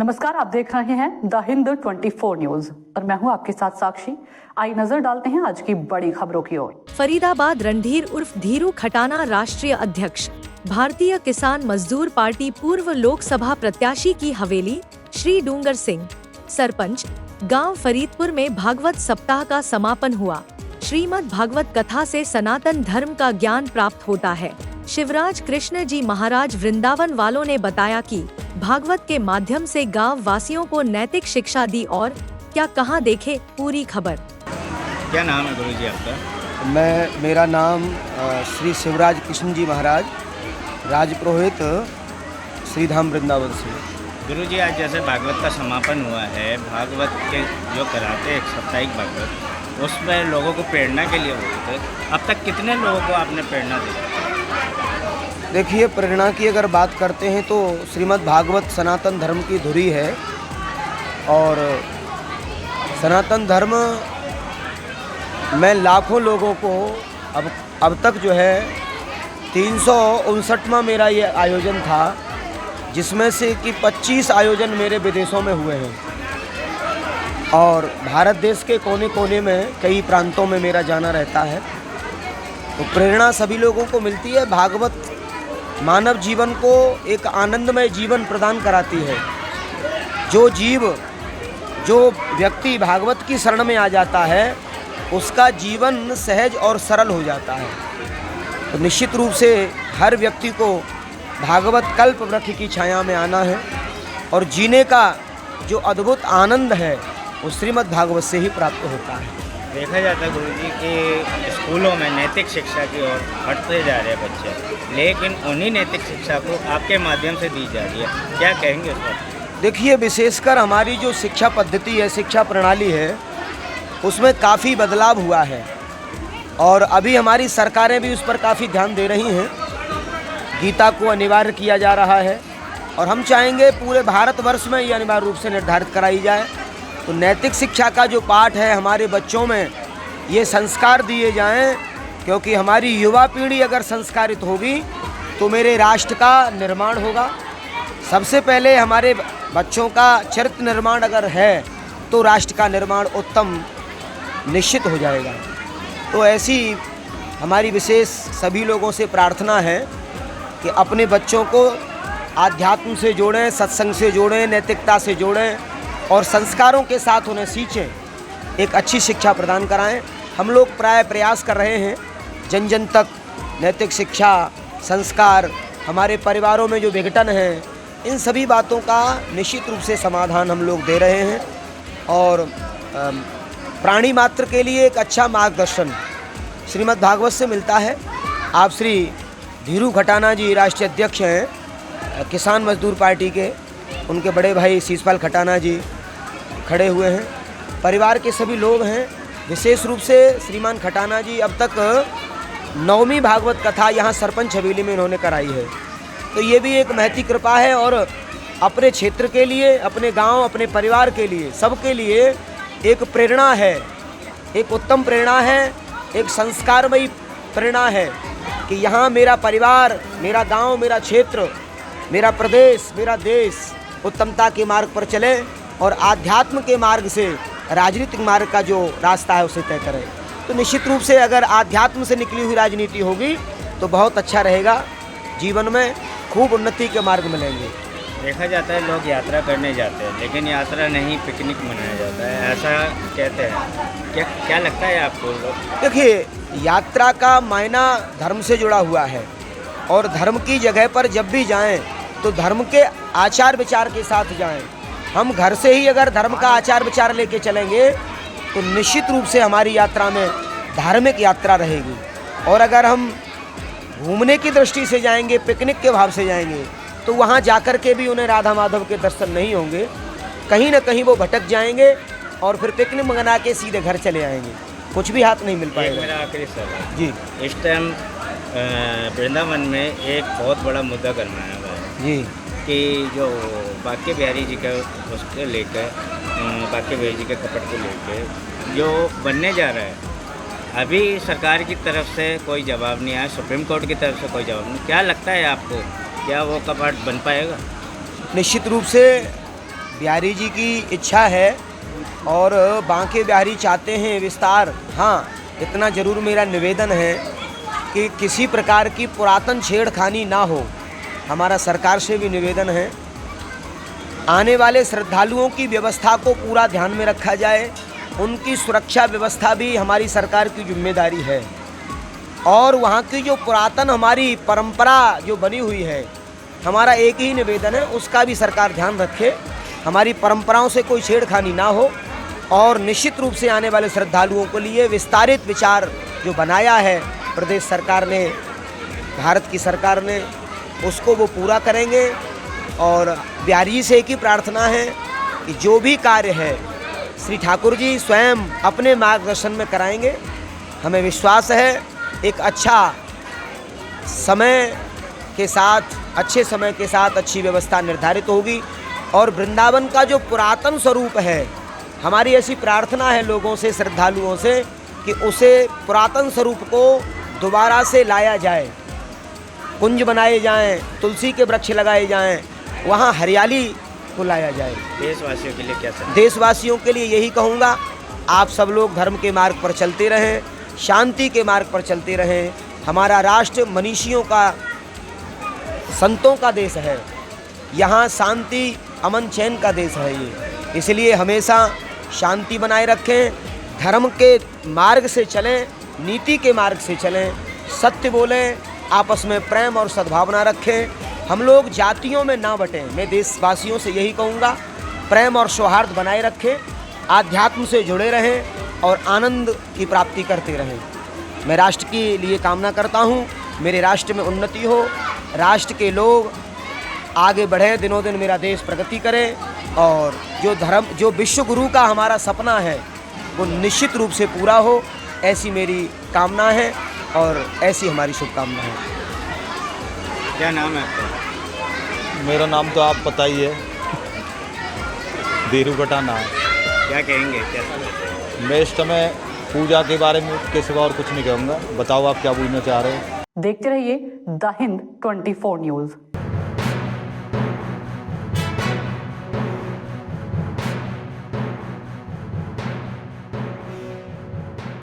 नमस्कार, आप देख रहे हैं द हिंद 24 न्यूज और मैं हूं आपके साथ साक्षी। आइए नजर डालते हैं आज की बड़ी खबरों की ओर। फरीदाबाद रणधीर उर्फ धीरू खटाना राष्ट्रीय अध्यक्ष, भारतीय किसान मजदूर पार्टी पूर्व लोकसभा प्रत्याशी की हवेली श्री डूंगर सिंह, सरपंच गांव फरीदपुर में भागवत सप्ताह का समापन हुआ। श्रीमद् भागवत कथा से सनातन धर्म का ज्ञान प्राप्त होता है। शिवराज कृष्ण जी महाराज वृंदावन वालों ने बताया कि भागवत के माध्यम से गांव वासियों को नैतिक शिक्षा दी और क्या कहां देखे पूरी खबर। क्या नाम है गुरु जी आपका? मेरा नाम श्री शिवराज कृष्ण जी महाराज, राजपुरोहित श्रीधाम वृंदावन से। गुरु जी, आज जैसे भागवत का समापन हुआ है, भागवत के जो कराते हैं साप्ताहिक भागवत, उसमें लोगों को प्रेरणा के लिए बोलते हैं। अब तक कितने लोगों को आपने प्रेरणा दी? देखिए, प्रेरणा की अगर बात करते हैं तो श्रीमद् भागवत सनातन धर्म की धुरी है और सनातन धर्म में लाखों लोगों को अब तक जो है 359वां मेरा ये आयोजन था, जिसमें से कि 25 आयोजन मेरे विदेशों में हुए हैं और भारत देश के कोने कोने में कई प्रांतों में मेरा जाना रहता है। तो प्रेरणा सभी लोगों को मिलती है। भागवत मानव जीवन को एक आनंदमय जीवन प्रदान कराती है। जो व्यक्ति भागवत की शरण में आ जाता है, उसका जीवन सहज और सरल हो जाता है। तो निश्चित रूप से हर व्यक्ति को भागवत कल्प वृक्ष की छाया में आना है और जीने का जो अद्भुत आनंद है वो श्रीमद् भागवत से ही प्राप्त होता है। देखा जाता है गुरु जी कि स्कूलों में नैतिक शिक्षा की ओर हटते जा रहे हैं बच्चे, लेकिन उन्हीं नैतिक शिक्षा को आपके माध्यम से दी जा रही है। क्या कहेंगे उस पर? देखिए, विशेषकर हमारी जो शिक्षा पद्धति है, शिक्षा प्रणाली है, उसमें काफ़ी बदलाव हुआ है और अभी हमारी सरकारें भी उस पर काफ़ी ध्यान दे रही हैं। गीता को अनिवार्य किया जा रहा है और हम चाहेंगे पूरे भारतवर्ष में ये अनिवार्य रूप से निर्धारित कराई जाए। तो नैतिक शिक्षा का जो पाठ है, हमारे बच्चों में ये संस्कार दिए जाएं, क्योंकि हमारी युवा पीढ़ी अगर संस्कारित होगी तो मेरे राष्ट्र का निर्माण होगा। सबसे पहले हमारे बच्चों का चरित्र निर्माण अगर है तो राष्ट्र का निर्माण उत्तम निश्चित हो जाएगा। तो ऐसी हमारी विशेष सभी लोगों से प्रार्थना है कि अपने बच्चों को आध्यात्म से जोड़ें, सत्संग से जोड़ें, नैतिकता से जोड़ें और संस्कारों के साथ उन्हें सींचें, एक अच्छी शिक्षा प्रदान कराएं। हम लोग प्राय प्रयास कर रहे हैं जन जन तक नैतिक शिक्षा, संस्कार, हमारे परिवारों में जो विघटन है, इन सभी बातों का निश्चित रूप से समाधान हम लोग दे रहे हैं और प्राणी मात्र के लिए एक अच्छा मार्गदर्शन श्रीमद् भागवत से मिलता है। आप श्री धीरू खटाना जी राष्ट्रीय अध्यक्ष हैं किसान मजदूर पार्टी के, उनके बड़े भाई शीशपाल खटाना जी खड़े हुए हैं, परिवार के सभी लोग हैं। विशेष रूप से श्रीमान खटाना जी अब तक 9वीं भागवत कथा यहाँ सरपंच हवेली में इन्होंने कराई है। तो ये भी एक महती कृपा है और अपने क्षेत्र के लिए, अपने गांव, अपने परिवार के लिए, सबके लिए एक प्रेरणा है, एक उत्तम प्रेरणा है, एक संस्कारमयी प्रेरणा है कि यहाँ मेरा परिवार, मेरा गांव, मेरा क्षेत्र, मेरा प्रदेश, मेरा देश उत्तमता के मार्ग पर चले और आध्यात्म के मार्ग से राजनीतिक मार्ग का जो रास्ता है उसे तय करें। तो निश्चित रूप से अगर आध्यात्म से निकली हुई राजनीति होगी तो बहुत अच्छा रहेगा, जीवन में खूब उन्नति के मार्ग मिलेंगे। देखा जाता है लोग यात्रा करने जाते हैं, लेकिन यात्रा नहीं पिकनिक मनाया जाता है, ऐसा कहते हैं। क्या लगता है आपको? देखिए, यात्रा का मायना धर्म से जुड़ा हुआ है और धर्म की जगह पर जब भी जाएं तो धर्म के आचार विचार के साथ जाएं। हम घर से ही अगर धर्म का आचार विचार लेके चलेंगे तो निश्चित रूप से हमारी यात्रा में धार्मिक यात्रा रहेगी। और अगर हम घूमने की दृष्टि से जाएंगे, पिकनिक के भाव से जाएंगे, तो वहाँ जाकर के भी उन्हें राधा माधव के दर्शन नहीं होंगे। कहीं ना कहीं वो भटक जाएंगे और फिर पिकनिक मना के सीधे घर चले आएंगे, कुछ भी हाथ नहीं मिल पाएगा। मेरा आखिरी सवाल जी, इस टाइम वृंदावन में एक बहुत बड़ा मुद्दा गरमाया हुआ है जी, कि जो बांके बिहारी जी का उसके लेकर, बांके बिहारी जी के कपट को लेकर जो बनने जा रहा है, अभी सरकार की तरफ से कोई जवाब नहीं आया, सुप्रीम कोर्ट की तरफ से कोई जवाब नहीं। क्या लगता है आपको, क्या वो कपट बन पाएगा? निश्चित रूप से बिहारी जी की इच्छा है और बांके बिहारी चाहते हैं विस्तार। हाँ, इतना ज़रूर मेरा निवेदन है कि किसी प्रकार की पुरातन छेड़खानी ना हो। हमारा सरकार से भी निवेदन है, आने वाले श्रद्धालुओं की व्यवस्था को पूरा ध्यान में रखा जाए। उनकी सुरक्षा व्यवस्था भी हमारी सरकार की जिम्मेदारी है। और वहाँ की जो पुरातन हमारी परंपरा जो बनी हुई है, हमारा एक ही निवेदन है, उसका भी सरकार ध्यान रखे। हमारी परंपराओं से कोई छेड़खानी ना हो और निश्चित रूप से आने वाले श्रद्धालुओं के लिए विस्तारित विचार जो बनाया है प्रदेश सरकार ने, भारत की सरकार ने, उसको वो पूरा करेंगे। और बिहारी से एक ही प्रार्थना है कि जो भी कार्य है श्री ठाकुर जी स्वयं अपने मार्गदर्शन में कराएंगे। हमें विश्वास है एक अच्छा समय के साथ, अच्छे समय के साथ अच्छी व्यवस्था निर्धारित होगी। और वृंदावन का जो पुरातन स्वरूप है, हमारी ऐसी प्रार्थना है लोगों से, श्रद्धालुओं से, कि उसे पुरातन स्वरूप को दोबारा से लाया जाए। कुंज बनाए जाएं, तुलसी के वृक्ष लगाए जाएं, वहाँ हरियाली को लाया जाए। देशवासियों के लिए क्या सर? देशवासियों के लिए यही कहूँगा, आप सब लोग धर्म के मार्ग पर चलते रहें, शांति के मार्ग पर चलते रहें। हमारा राष्ट्र मनीषियों का, संतों का देश है। यहाँ शांति, अमन, चैन का देश है ये। इसलिए हमेशा शांति बनाए रखें, धर्म के मार्ग से चलें, नीति के मार्ग से चलें, सत्य बोलें, आपस में प्रेम और सद्भावना रखें। हम लोग जातियों में ना बटें। मैं देशवासियों से यही कहूँगा, प्रेम और सौहार्द बनाए रखें, आध्यात्म से जुड़े रहें और आनंद की प्राप्ति करते रहें। मैं राष्ट्र के लिए कामना करता हूँ, मेरे राष्ट्र में उन्नति हो, राष्ट्र के लोग आगे बढ़े, दिनों दिन मेरा देश प्रगति करे और जो धर्म, जो विश्व गुरु का हमारा सपना है वो निश्चित रूप से पूरा हो, ऐसी मेरी कामना है और ऐसी हमारी शुभकामना है। क्या नाम है आपका? मेरा नाम तो आप पता ही है, धीरू खटाना है। क्या कहेंगे, क्या समझते हैं? मैं इस समय पूजा के बारे में के सिवा और कुछ नहीं कहूँगा। बताओ आप क्या पूछना चाह रहे हो? देखते रहिए द हिंद 24 न्यूज।